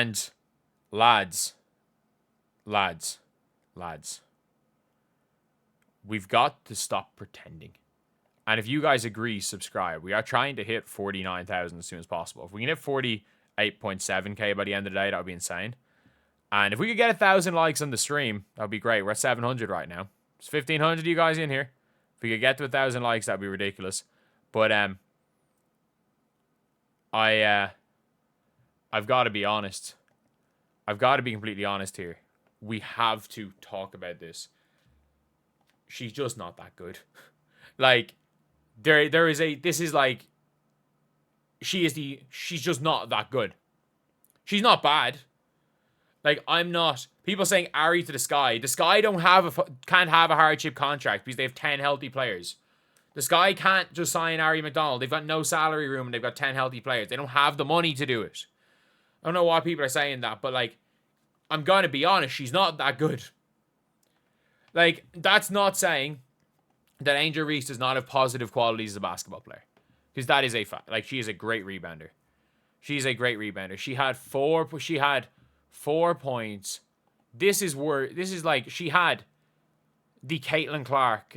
And lads, we've got to stop pretending. And if you guys agree, subscribe. We are trying to hit 49,000 as soon as possible. If we can hit 48.7k by the end of the day, that would be insane. And if we could get 1,000 likes on the stream, that would be great. We're at 700 right now. There's 1,500 of you guys in here. If we could get to 1,000 likes, that would be ridiculous. But I've got to be honest. I've got to be completely honest here. We have to talk about this. She's just not that good. Like, she's just not that good. She's not bad. Like, people saying Ari to the Sky. The Sky can't have a hardship contract because they have 10 healthy players. The Sky can't just sign Ari McDonald. They've got no salary room and they've got 10 healthy players. They don't have the money to do it. I don't know why people are saying that, but, like, I'm going to be honest, she's not that good. Like, that's not saying that Angel Reese does not have positive qualities as a basketball player. Because that is a fact. Like, she is a great rebounder. She's a great rebounder. She had 4 points. This is like, she had the Caitlin Clark,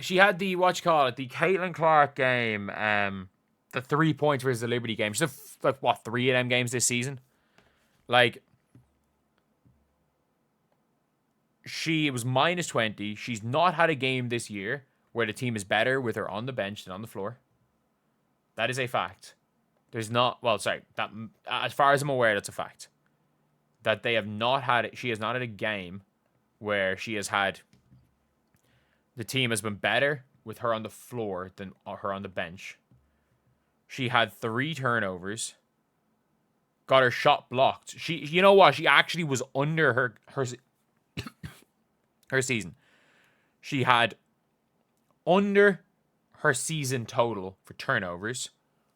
she had the, the Caitlin Clark game, the 3 points versus the Liberty game. She's like, 3 of them games this season? Like, she was minus 20. She's not had a game this year where the team is better with her on the bench than on the floor. That is a fact. There's not, that, as far as I'm aware, that's a fact. That they have not had it. She has not had a game where she has had, the team has been better with her on the floor than her on the bench. She had 3 turnovers. Got her shot blocked. You know what? She actually was under her season. She had under her season total for turnovers,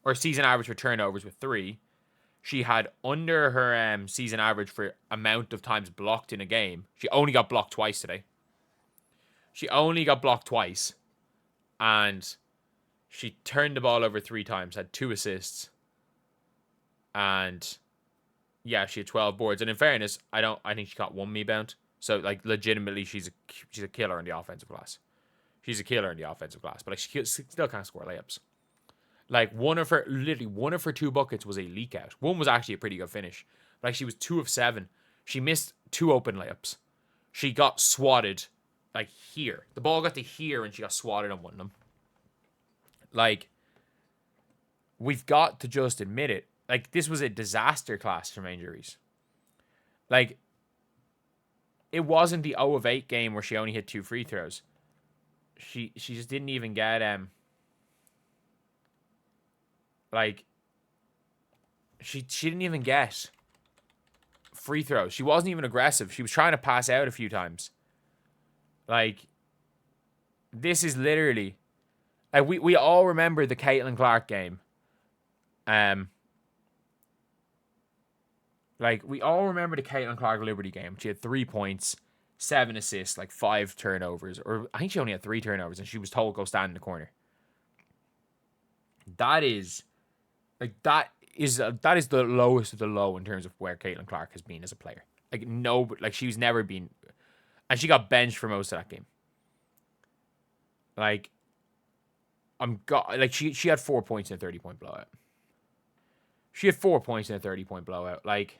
or season average for turnovers with 3. She had under her season average for amount of times blocked in a game. She only got blocked twice today. And she turned the ball over 3 times, had 2 assists. And yeah, she had 12 boards. And in fairness, I think she got 1 rebound. So, like, legitimately, she's a killer in the offensive glass. She's a killer in the offensive glass. But, like, she still can't score layups. Like, one of her 2 buckets was a leak out. One was actually a pretty good finish. Like, she was 2 of 7. She missed 2 open layups. She got swatted, like, here. The ball got to here, and she got swatted on one of them. Like, we've got to just admit it. Like, this was a disaster class from Angel Reese. Like, it wasn't the 0 of 8 game where she only hit 2 free throws. She just didn't even get, she didn't even get free throws. She wasn't even aggressive. She was trying to pass out a few times. Like, this is literally, like, we all remember the Caitlin Clark game. Like, we all remember the Caitlin Clark Liberty game. She had 3 points, 7 assists, like 5 turnovers. Or I think she only had 3 turnovers, and she was told go stand in the corner. That is the lowest of the low in terms of where Caitlin Clark has been as a player. Like, no, like, she's never been, and she got benched for most of that game. Like, she had 4 points in a 30-point blowout. Like,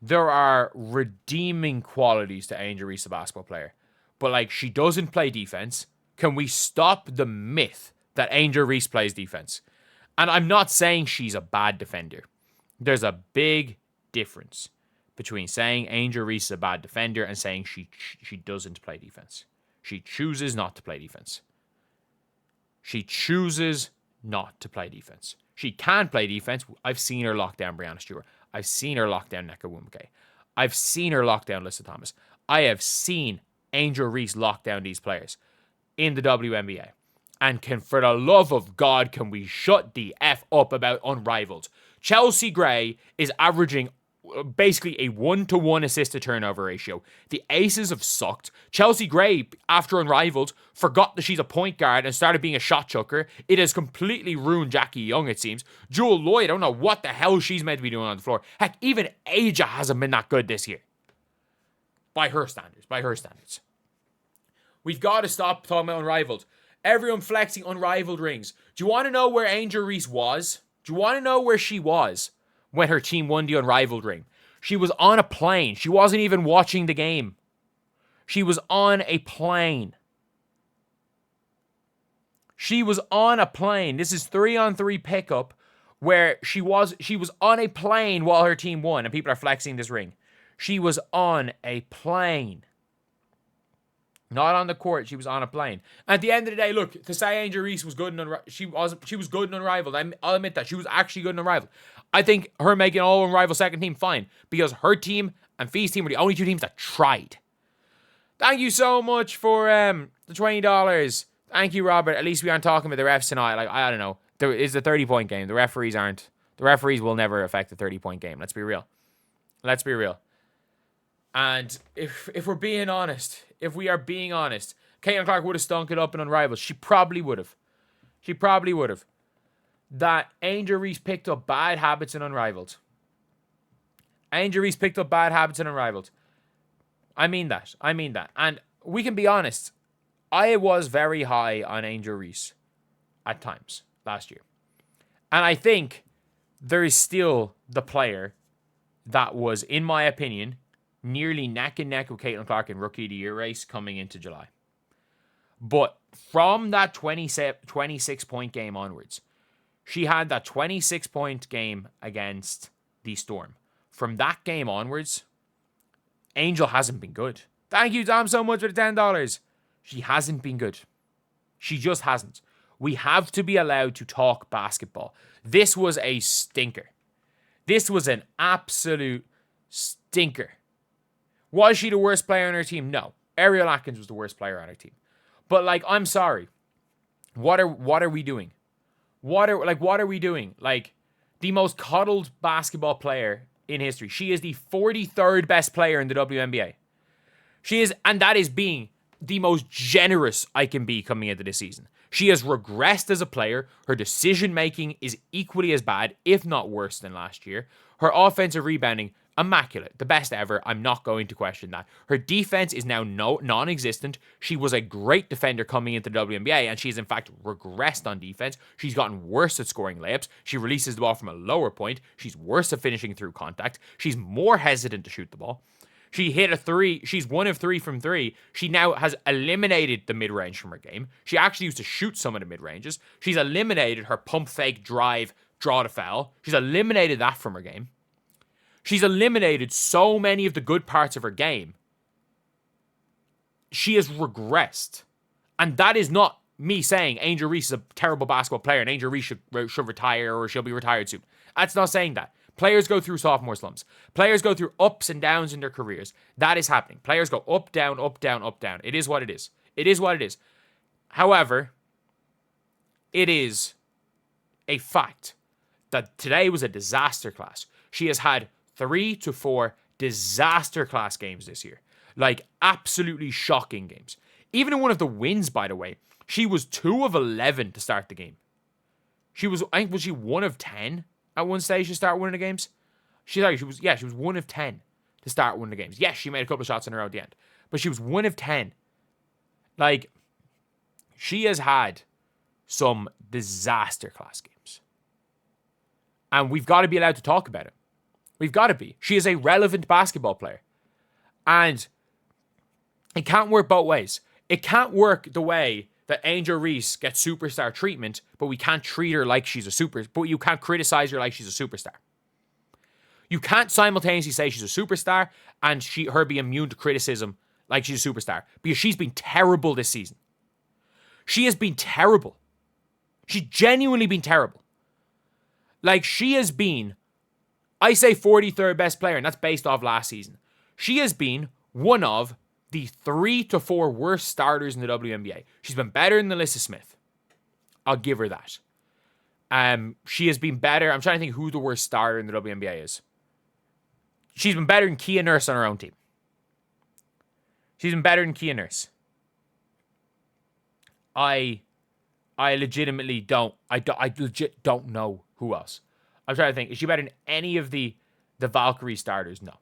there are redeeming qualities to Angel Reese, the basketball player. But, like, she doesn't play defense. Can we stop the myth that Angel Reese plays defense? And I'm not saying she's a bad defender. There's a big difference between saying Angel Reese is a bad defender and saying she doesn't play defense. She chooses not to play defense. She can play defense. I've seen her lock down Breanna Steward. I've seen her lock down Nneka Nwumike. I've seen her lock down Lissa Thomas. I have seen Angel Reese lock down these players in the WNBA. And for the love of God, can we shut the F up about unrivaled? Chelsea Gray is averaging basically a 1-to-1 assist to turnover ratio. The Aces have sucked. Chelsea Gray, after Unrivaled, forgot that she's a point guard and started being a shot chucker. It has completely ruined Jackie Young, it seems. Jewel Lloyd, I don't know what the hell she's meant to be doing on the floor. Heck, even Aja hasn't been that good this year. By her standards. We've got to stop talking about Unrivaled. Everyone flexing Unrivaled rings. Do you want to know where Angel Reese was? Do you want to know where she was when her team won the Unrivaled ring? She was on a plane. She wasn't even watching the game. She was on a plane. She was on a plane. This is 3-on-3 pickup where she was on a plane while her team won, and people are flexing this ring. She was on a plane. Not on the court, she was on a plane. At the end of the day, look, to say Angel Reese was good and she was good and Unrivaled. I'll admit that. She was actually good and Unrivaled. I think her making all Unrivaled second team, fine. Because her team and Fee's team were the only two teams that tried. Thank you so much for the $20. Thank you, Robert. At least we aren't talking about the refs tonight. Like, I don't know. There is a 30-point game. The referees aren't. The referees will never affect the 30-point game. Let's be real. And if we're being honest, if we are being honest, Caitlin Clark would have stunk it up in Unrivaled. She probably would have. That Angel Reese picked up bad habits in Unrivaled. I mean that. And we can be honest. I was very high on Angel Reese at times last year. And I think there is still the player that was, in my opinion, nearly neck and neck with Caitlin Clark in Rookie of the Year race coming into July. But from that 26-point game onwards, she had that 26-point game against the Storm. From that game onwards, Angel hasn't been good. Thank you, Tom, so much for the $10. She hasn't been good. She just hasn't. We have to be allowed to talk basketball. This was a stinker. This was an absolute stinker. Was she the worst player on her team? No. Ariel Atkins was the worst player on her team. But, like, I'm sorry. What are we doing? What are we doing? Like, the most coddled basketball player in history. She is the 43rd best player in the WNBA. She is, and that is being the most generous I can be coming into this season. She has regressed as a player. Her decision-making is equally as bad, if not worse than last year. Her offensive rebounding, immaculate. The best ever. I'm not going to question that. Her defense is now non-existent. She was a great defender coming into the WNBA, and she's in fact regressed on defense. She's gotten worse at scoring layups. She releases the ball from a lower point. She's worse at finishing through contact. She's more hesitant to shoot the ball. She hit a three. She's 1 of 3 from 3. She now has eliminated the mid-range from her game. She actually used to shoot some of the mid-ranges. She's eliminated her pump fake drive, draw to foul. She's eliminated that from her game. She's eliminated so many of the good parts of her game. She has regressed. And that is not me saying Angel Reese is a terrible basketball player and Angel Reese should retire or she'll be retired soon. That's not saying that. Players go through sophomore slumps. Players go through ups and downs in their careers. That is happening. Players go up, down, up, down, up, down. It is what it is. It is what it is. However, it is a fact that today was a disaster class. She has had 3 to 4 disaster class games this year. Like, absolutely shocking games. Even in one of the wins, by the way, she was 2 of 11 to start the game. Was she 1 of 10 at one stage to start winning the games? She was 1 of 10 to start winning the games. Yes, she made a couple of shots in a row at the end. But she was 1 of 10. Like, she has had some disaster class games. And we've got to be allowed to talk about it. We've got to be. She is a relevant basketball player. And it can't work both ways. It can't work the way that Angel Reese gets superstar treatment, but we can't treat her like she's a but you can't criticize her like she's a superstar. You can't simultaneously say she's a superstar and her be immune to criticism like she's a superstar, because she's been terrible this season. She has been terrible. She's genuinely been terrible. Like, she has been, I say 43rd best player, and that's based off last season. She has been one of the 3 to 4 worst starters in the WNBA. She's been better than Alyssa Smith. I'll give her that. She has been better. I'm trying to think who the worst starter in the WNBA is. She's been better than Kia Nurse on her own team. She's been better than Kia Nurse. I legitimately don't. I legit don't know who else. I'm trying to think. Is she better than any of the Valkyrie starters? No.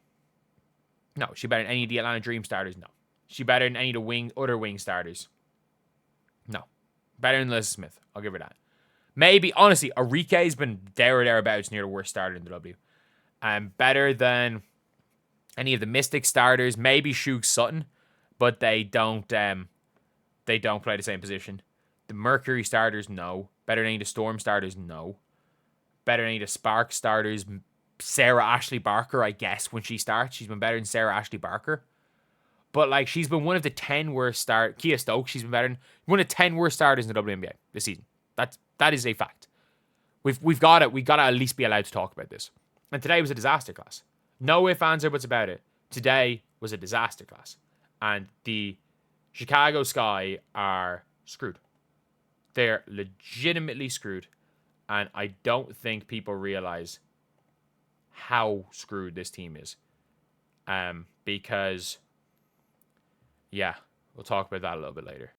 No. Is she better than any of the Atlanta Dream starters? No. Is she better than any of the other wing starters? No. Better than Alyssa Smith. I'll give her that. Maybe, honestly, Arike's been there or thereabouts near the worst starter in the W. Better than any of the Mystic starters. Maybe Shug Sutton, but they don't play the same position. The Mercury starters, no. Better than any of the Storm starters, no. Better than any of the Spark starters. Sarah Ashley Barker, I guess, when she starts. She's been better than Sarah Ashley Barker. But, like, she's been one of the 10 worst starters. Kia Stokes, she's been better than one of the 10 worst starters in the WNBA this season. That is a fact. We've got it. We got to at least be allowed to talk about this. And today was a disaster class. No ifs, ands, or buts about it. Today was a disaster class. And the Chicago Sky are screwed. They're legitimately screwed. And I don't think people realize how screwed this team is. Because, yeah, we'll talk about that a little bit later.